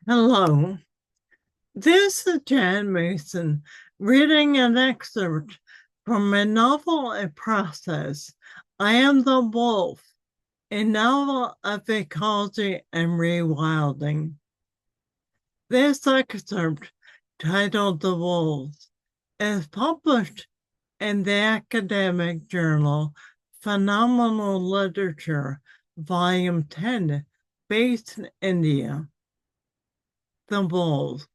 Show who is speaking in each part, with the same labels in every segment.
Speaker 1: Hello, this is Jan Mason reading an excerpt from my novel A Process. I Am the Wolf, a novel of ecology and rewilding. This excerpt, titled The Wolves, is published in the academic journal Phenomenal Literature, Volume 10, based in India. The Wolves.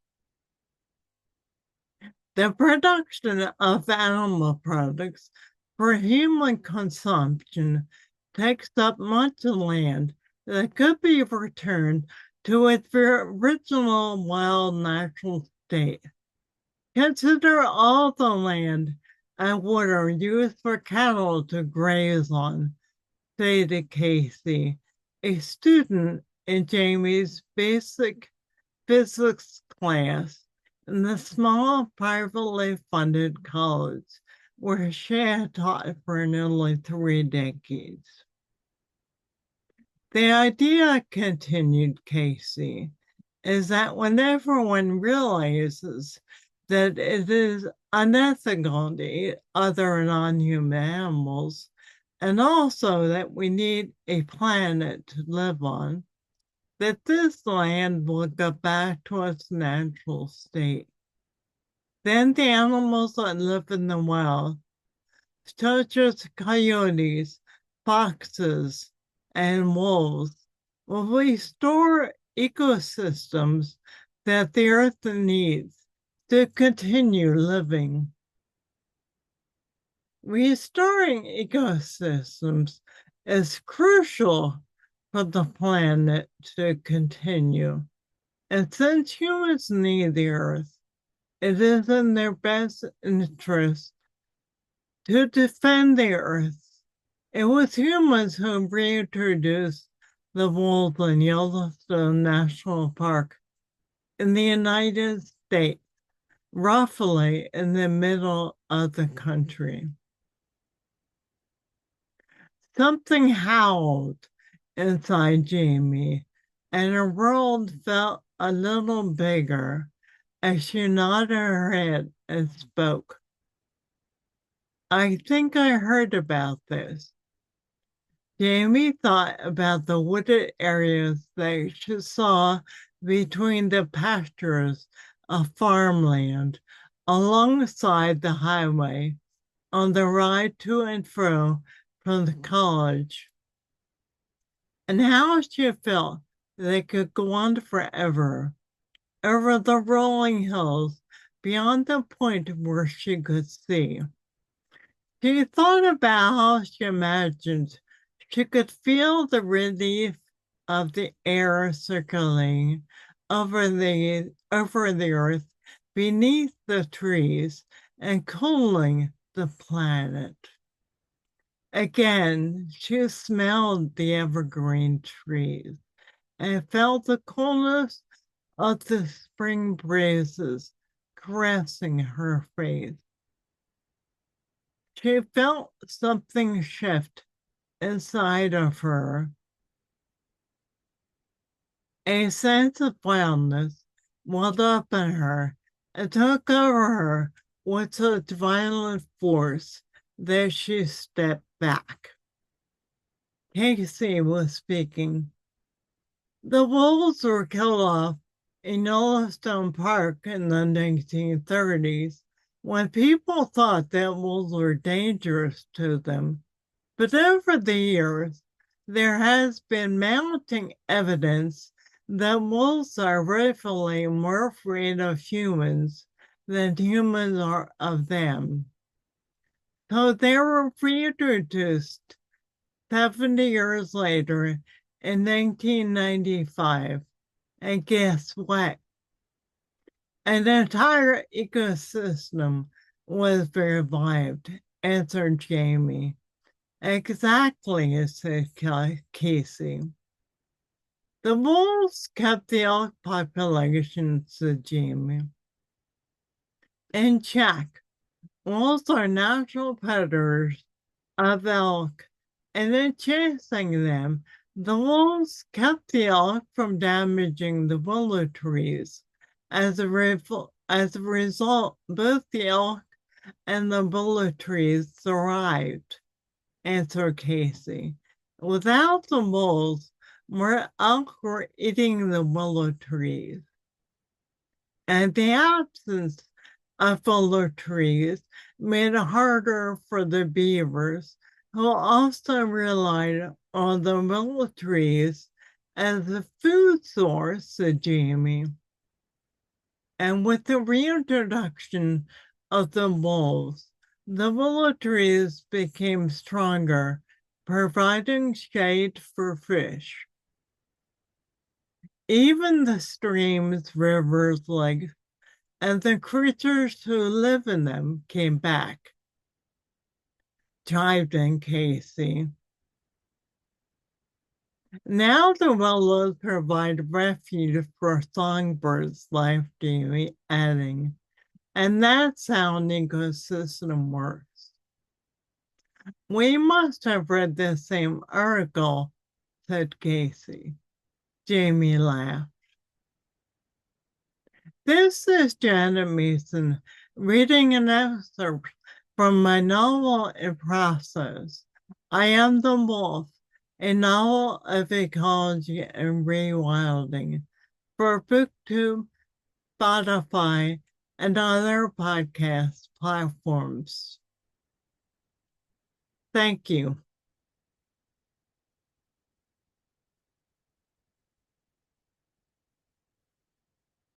Speaker 1: The production of animal products for human consumption takes up much land that could be returned to its original wild natural state. Consider all the land and water used for cattle to graze on, stated Casey, a student in Jamie's basic physics class in the small privately funded college where she had taught for nearly 3 decades. The idea, continued Casey, is that when everyone realizes that it is unethical to eat other non-human animals, and also that we need a planet to live on, that this land will go back to its natural state. Then the animals that live in the wild, such as coyotes, foxes, and wolves, will restore ecosystems that the earth needs to continue living. Restoring ecosystems is crucial for the planet to continue. And since humans need the earth, it is in their best interest to defend the earth. It was humans who reintroduced the wolves in Yellowstone National Park in the United States, roughly in the middle of the country. Something howled inside Jamie, and her world felt a little bigger as she nodded her head and spoke. I think I heard about this. Jamie thought about the wooded areas that she saw between the pastures of farmland alongside the highway on the ride to and fro from the college, and how she felt they could go on forever over the rolling hills beyond the point where she could see. She thought about how she imagined she could feel the relief of the air circling over the earth beneath the trees and cooling the planet. Again, she smelled the evergreen trees and felt the coolness of the spring breezes caressing her face. She felt something shift inside of her. A sense of wildness welled up in her and took over her with such violent force that she stepped back. Casey was speaking. The wolves were killed off in Yellowstone Park in the 1930s when people thought that wolves were dangerous to them. But over the years, there has been mounting evidence that wolves are rightfully more afraid of humans than humans are of them. So they were reintroduced 70 years later in 1995. And guess what? An entire ecosystem was revived, answered Jamie. Exactly, said Casey. The wolves kept the elk population, said Jamie, in check. Wolves are natural predators of elk, and in chasing them, The wolves kept the elk from damaging the willow trees. As a result, both the elk and the willow trees thrived, answered Casey. Without the wolves, more elk were eating the willow trees. And the absence of willow trees made it harder for the beavers, who also relied on the willow trees as a food source, said Jamie. And with the reintroduction of the wolves, the willow trees became stronger, providing shade for fish. Even the streams, rivers, lakes, and the creatures who live in them came back, chived in Casey. Now the willows provide refuge for songbirds, life Jamie, adding, and that's how an ecosystem works. We must have read the same article, said Casey. Jamie laughed. This is Janet Mason reading an excerpt from my novel in process. I Am the Wolf, a novel of ecology and rewilding for BookTube, Spotify, and other podcast platforms. Thank you.